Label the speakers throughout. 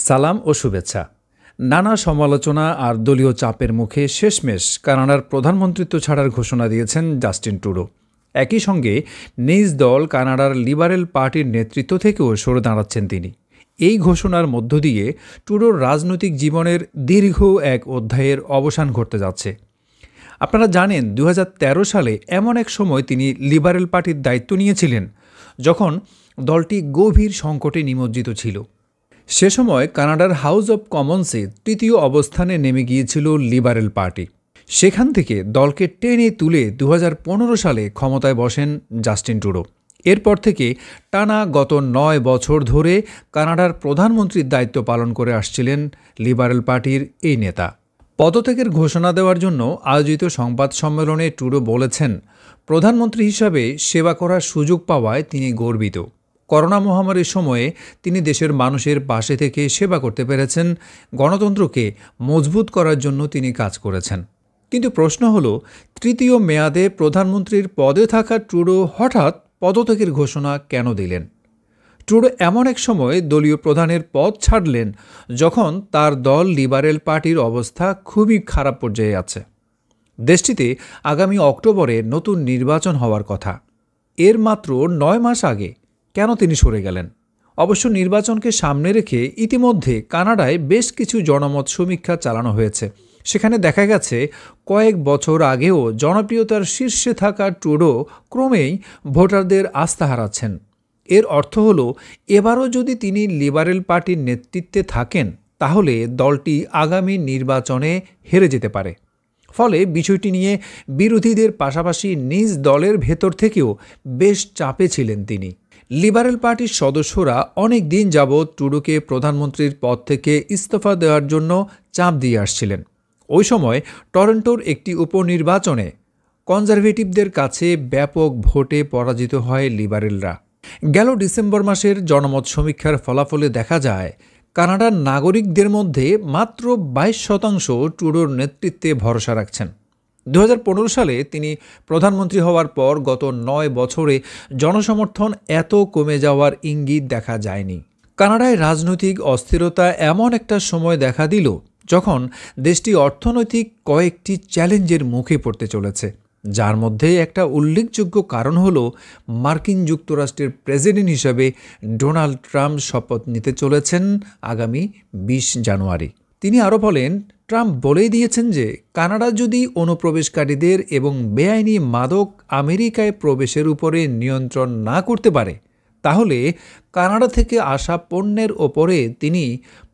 Speaker 1: সালাম ও শুভেচ্ছা। নানা সমালোচনা আর দলীয় চাপের মুখে শেষমেশ কানাডার প্রধানমন্ত্রিত্ব ছাড়ার ঘোষণা দিয়েছেন জাস্টিন ট্রুডো। একই সঙ্গে নিজ দল কানাডার লিবারেল পার্টির নেতৃত্ব থেকেও সরে দাঁড়াচ্ছেন তিনি। এই ঘোষণার মধ্য দিয়ে ট্রুডোর রাজনৈতিক জীবনের দীর্ঘ এক অধ্যায়ের অবসান ঘটতে যাচ্ছে। আপনারা জানেন 2013 সালে এমন এক সময় তিনি লিবারেল পার্টির দায়িত্ব নিয়েছিলেন যখন দলটি গভীর সংকটে নিমজ্জিত ছিল। সে সময় কানাডার হাউস অব কমন্সে তৃতীয় অবস্থানে নেমে গিয়েছিল লিবারেল পার্টি। সেখান থেকে দলকে টেনে তুলে 2015 সালে ক্ষমতায় বসেন জাস্টিন ট্রুডো। এরপর থেকে টানা গত 9 বছর ধরে কানাডার প্রধানমন্ত্রীর দায়িত্ব পালন করে আসছিলেন লিবারেল পার্টির এই নেতা। পদত্যাগের ঘোষণা দেওয়ার জন্য আয়োজিত সংবাদ সম্মেলনে ট্রুডো বলেছেন, প্রধানমন্ত্রী হিসাবে সেবা করার সুযোগ পাওয়ায় তিনি গর্বিত। করোনা মহামারীর সময়ে তিনি দেশের মানুষের পাশে থেকে সেবা করতে পেরেছেন, গণতন্ত্রকে মজবুত করার জন্য তিনি কাজ করেছেন। কিন্তু প্রশ্ন হলো, তৃতীয় মেয়াদে প্রধানমন্ত্রীর পদে থাকা ট্রুডো হঠাৎ পদত্যাগের ঘোষণা কেন দিলেন? ট্রুডো এমন এক সময় দলীয় প্রধানের পদ ছাড়লেন যখন তার দল লিবারেল পার্টির অবস্থা খুবই খারাপ পর্যায়ে আছে। দেশটিতে আগামী অক্টোবরে নতুন নির্বাচন হওয়ার কথা। এর মাত্র 9 মাস আগে কেন তিনি সরে গেলেন? অবশ্য নির্বাচনকে সামনে রেখে ইতিমধ্যে কানাডায় বেশ কিছু জনমত সমীক্ষা চালানো হয়েছে। সেখানে দেখা গেছে কয়েক বছর আগেও জনপ্রিয়তার শীর্ষে থাকা ট্রুডো ক্রমেই ভোটারদের আস্থা হারাচ্ছেন। এর অর্থ হল, এবারও যদি তিনি লিবারেল পার্টির নেতৃত্বে থাকেন তাহলে দলটি আগামী নির্বাচনে হেরে যেতে পারে। ফলে বিষয়টি নিয়ে বিরোধীদের পাশাপাশি নিজ দলের ভেতর থেকেও বেশ চাপে ছিলেন তিনি। লিবারেল পার্টির সদস্যরা অনেক দিন যাবৎ ট্রুডোকে প্রধানমন্ত্রীর পদ থেকে ইস্তফা দেওয়ার জন্য চাপ দিয়ে আসছিলেন। ওই সময় টরন্টোর একটি উপনির্বাচনে কনজারভেটিভদের কাছে ব্যাপক ভোটে পরাজিত হয় লিবারেলরা। গেল ডিসেম্বর মাসের জনমত সমীক্ষার ফলাফলে দেখা যায় কানাডার নাগরিকদের মধ্যে মাত্র 22% ট্রুডোর নেতৃত্বে ভরসা রাখছেন। 2015 সালে তিনি প্রধানমন্ত্রী হওয়ার পর গত 9 বছরে জনসমর্থন এত কমে যাওয়ার ইঙ্গিত দেখা যায়নি। কানাডায় রাজনৈতিক অস্থিরতা এমন একটা সময় দেখা দিল যখন দেশটি অর্থনৈতিক কয়েকটি চ্যালেঞ্জের মুখে পড়তে চলেছে, যার মধ্যে একটা উল্লেখযোগ্য কারণ হল মার্কিন যুক্তরাষ্ট্রের প্রেসিডেন্ট হিসেবে ডোনাল্ড ট্রাম্প শপথ নিতে চলেছেন আগামী 20 জানুয়ারি। তিনি আরও বলেন, ট্রাম্প বলেই দিয়েছেন যে কানাডা যদি অনুপ্রবেশকারীদের এবং বেআইনি মাদক আমেরিকায় প্রবেশের উপরে নিয়ন্ত্রণ না করতে পারে তাহলে কানাডা থেকে আসা পণ্যের ওপরে তিনি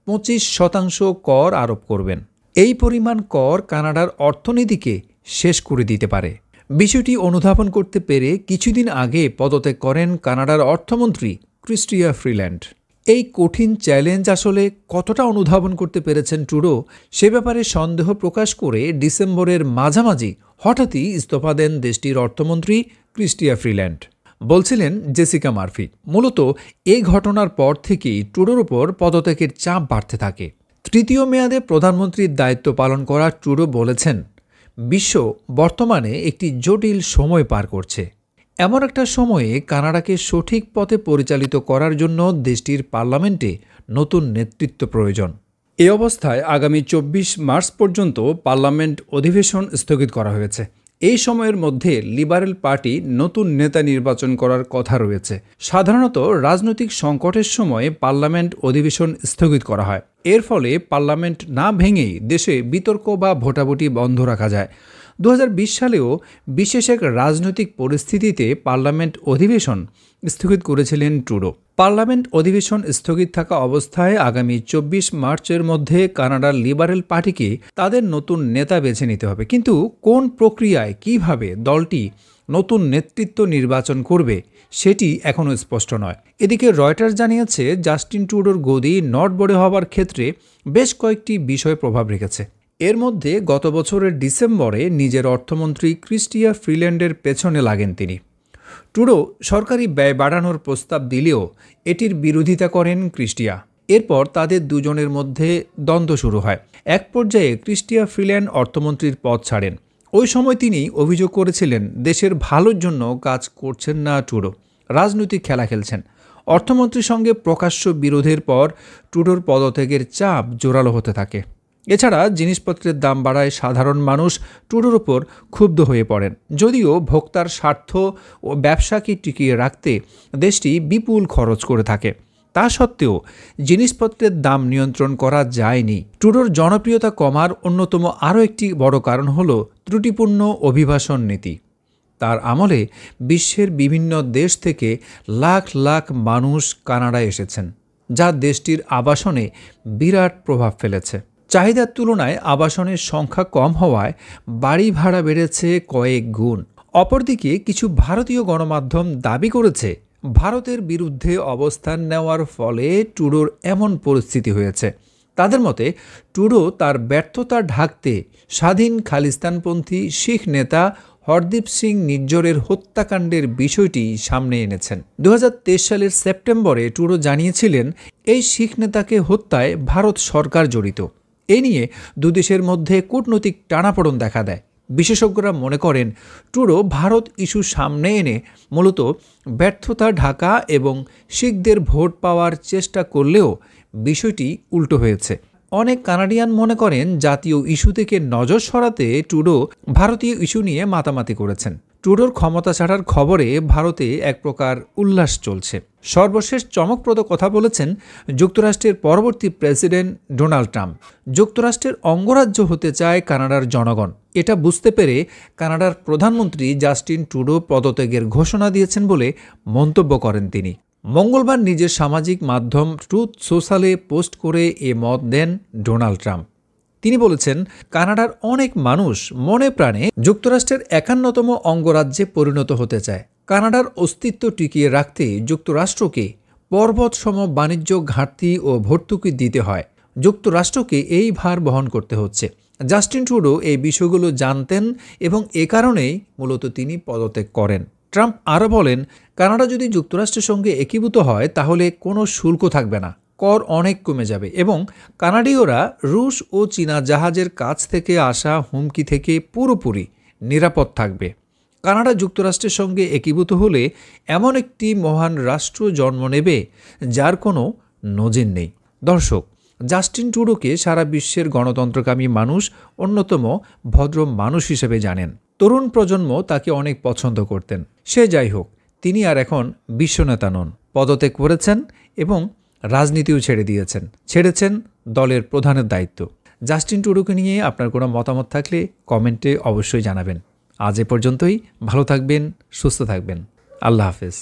Speaker 1: 25% কর আরোপ করবেন। এই পরিমাণ কর কানাডার অর্থনীতিকে শেষ করে দিতে পারে। বিষয়টি অনুধাবন করতে পেরে কিছুদিন আগে পদত্যাগ করেন কানাডার অর্থমন্ত্রী ক্রিস্টিয়া ফ্রিল্যান্ড। এই কঠিন চ্যালেঞ্জ আসলে কতটা অনুধাবন করতে পেরেছেন ট্রুডো সে ব্যাপারে সন্দেহ প্রকাশ করে ডিসেম্বরের মাঝামাঝি হঠাৎই ইস্তফা দেন দেশটির অর্থমন্ত্রী ক্রিস্টিয়া ফ্রিল্যান্ড। বলছিলেন জেসিকা মার্ফি। মূলত এই ঘটনার পর থেকেই ট্রুডোর উপর পদত্যাগের চাপ বাড়তে থাকে। তৃতীয় মেয়াদে প্রধানমন্ত্রীর দায়িত্ব পালন করা ট্রুডো বলেছেন, বিশ্ব বর্তমানে একটি জটিল সময় পার করছে। এমন একটা সময়ে কানাডাকে সঠিক পথে পরিচালিত করার জন্য দেশটির পার্লামেন্টে নতুন নেতৃত্ব প্রয়োজন। এই অবস্থায় আগামী 24 মার্চ পর্যন্ত পার্লামেন্ট অধিবেশন স্থগিত করা হয়েছে। এই সময়ের মধ্যে লিবারেল পার্টি নতুন নেতা নির্বাচন করার কথা রয়েছে। সাধারণত রাজনৈতিক সংকটের সময়ে পার্লামেন্ট অধিবেশন স্থগিত করা হয়। এর ফলে পার্লামেন্ট না ভেঙেই দেশে বিতর্ক বা ভোটাভুটি বন্ধ রাখা যায়। 2020 সালেও বিশেষ এক রাজনৈতিক পরিস্থিতিতে পার্লামেন্ট অধিবেশন স্থগিত করেছিলেন ট্রুডো। পার্লামেন্ট অধিবেশন স্থগিত থাকা অবস্থায় আগামী 24 মার্চের মধ্যে কানাডার লিবারেল পার্টিকে তাদের নতুন নেতা বেছে নিতে হবে। কিন্তু কোন প্রক্রিয়ায় কিভাবে দলটি নতুন নেতৃত্ব নির্বাচন করবে সেটি এখনও স্পষ্ট নয়। এদিকে রয়টার্স জানিয়েছে জাস্টিন ট্রুডোর গদি নড়বড়ে হওয়ার ক্ষেত্রে বেশ কয়েকটি বিষয় প্রভাব রেখেছে। এর মধ্যে গত বছরের ডিসেম্বরে নিজের অর্থমন্ত্রী ক্রিস্টিয়া ফ্রিল্যান্ডের পেছনে লাগেন তিনি। ট্রুডো সরকারি ব্যয় বাড়ানোর প্রস্তাব দিলেও এটির বিরোধিতা করেন ক্রিস্টিয়া। এরপর তাদের দুজনের মধ্যে দ্বন্দ্ব শুরু হয়। এক পর্যায়ে ক্রিস্টিয়া ফ্রিল্যান্ড অর্থমন্ত্রীর পদ ছাড়েন। ওই সময় তিনি অভিযোগ করেছিলেন দেশের ভালোর জন্য কাজ করছেন না ট্রুডো, রাজনৈতিক খেলা খেলছেন। অর্থমন্ত্রীর সঙ্গে প্রকাশ্য বিরোধের পর ট্রুডোর পদত্যাগের চাপ জোরালো হতে থাকে। এছাড়া জিনিসপত্রের দাম বাড়ায় সাধারণ মানুষ ট্রুডোর ওপর ক্ষুব্ধ হয়ে পড়েন। যদিও ভোক্তার স্বার্থ ও ব্যবসাকে টিকিয়ে রাখতে দেশটি বিপুল খরচ করে থাকে, তা সত্ত্বেও জিনিসপত্রের দাম নিয়ন্ত্রণ করা যায়নি। ট্রুডোর জনপ্রিয়তা কমার অন্যতম আরও একটি বড় কারণ হল ত্রুটিপূর্ণ অভিবাসন নীতি। তার আমলে বিশ্বের বিভিন্ন দেশ থেকে লাখ লাখ মানুষ কানাডায় এসেছেন, যা দেশটির আবাসনে বিরাট প্রভাব ফেলেছে। চাহিদার তুলনায় আবাসনের সংখ্যা কম হওয়ায় বাড়ি ভাড়া বেড়েছে কয়েক গুণ। অপরদিকে কিছু ভারতীয় গণমাধ্যম দাবি করেছে ভারতের বিরুদ্ধে অবস্থান নেওয়ার ফলে ট্রুডোর এমন পরিস্থিতি হয়েছে। তাদের মতে ট্রুডো তার ব্যর্থতা ঢাকতে স্বাধীন খালিস্তানপন্থী শিখ নেতা হরদীপ সিং নিজ্জরের হত্যাকাণ্ডের বিষয়টি সামনে এনেছেন। 2023 সালের সেপ্টেম্বরে ট্রুডো জানিয়েছিলেন এই শিখ নেতাকে হত্যায় ভারত সরকার জড়িত। এ নিয়ে দুদেশের মধ্যে কূটনৈতিক টানাপোড়েন দেখা দেয়। বিশেষজ্ঞরা মনে করেন ট্রুডো ভারত ইস্যু সামনে এনে মূলত ব্যর্থতা ঢাকা এবং শিখদের ভোট পাওয়ার চেষ্টা করলেও বিষয়টি উল্টো হয়েছে। অনেক কানাডিয়ান মনে করেন জাতীয় ইস্যু থেকে নজর সরাতে ট্রুডো ভারতীয় ইস্যু নিয়ে মাতামাতি করেছেন। ট্রুডোর ক্ষমতা ছাড়ার খবরে ভারতে এক প্রকার উল্লাস চলছে। সর্বশেষ চমকপ্রদ কথা বলেছেন যুক্তরাষ্ট্রের পরবর্তী প্রেসিডেন্ট ডোনাল্ড ট্রাম্প। যুক্তরাষ্ট্রের অঙ্গরাজ্য হতে চায় কানাডার জনগণ। এটা বুঝতে পেরে কানাডার প্রধানমন্ত্রী জাস্টিন ট্রুডো পদত্যাগের ঘোষণা দিয়েছেন বলে মন্তব্য করেন তিনি। মঙ্গলবার নিজের সামাজিক মাধ্যম ট্রুথ সোশ্যালে পোস্ট করে এ মত দেন ডোনাল্ড ট্রাম্প। তিনি বলেছেন, কানাডার অনেক মানুষ মনে প্রাণে যুক্তরাষ্ট্রের 51তম অঙ্গরাজ্যে পরিণত হতে চায়। কানাডার অস্তিত্ব টিকিয়ে রাখতে যুক্তরাষ্ট্রকে পর্বতসম বাণিজ্য ঘাটতি ও ভর্তুকি দিতে হয়। যুক্তরাষ্ট্রকে এই ভার বহন করতে হচ্ছে। জাস্টিন ট্রুডো এই বিষয়গুলো জানতেন এবং এ কারণেই মূলত তিনি পদত্যাগ করেন। ট্রাম্প আরও বলেন, কানাডা যদি যুক্তরাষ্ট্রের সঙ্গে একীভূত হয় তাহলে কোনো শুল্ক থাকবে না, কর অনেক কমে যাবে এবং কানাডীয়রা রুশ ও চীনা জাহাজের কাছ থেকে আসা হুমকি থেকে পুরোপুরি নিরাপদ থাকবে। কানাডা যুক্তরাষ্ট্রের সঙ্গে একীভূত হলে এমন একটি মহান রাষ্ট্র জন্ম নেবে যার কোনো নজির নেই। দর্শক, জাস্টিন ট্রুডোকে সারা বিশ্বের গণতন্ত্রকামী মানুষ অন্যতম ভদ্র মানুষ হিসেবে জানেন। তরুণ প্রজন্ম তাকে অনেক পছন্দ করতেন। সে যাই হোক, তিনি আর এখন বিশ্বনেতা নন। পদত্যাগ করেছেন এবং রাজনীতিও ছেড়েছেন দলের প্রধানের দায়িত্ব। জাস্টিন ট্রুডোকে নিয়ে আপনার কোনো মতামত থাকলে কমেন্টে অবশ্যই জানাবেন। আজ এ পর্যন্তই। ভালো থাকবেন, সুস্থ থাকবেন। আল্লাহ হাফেজ।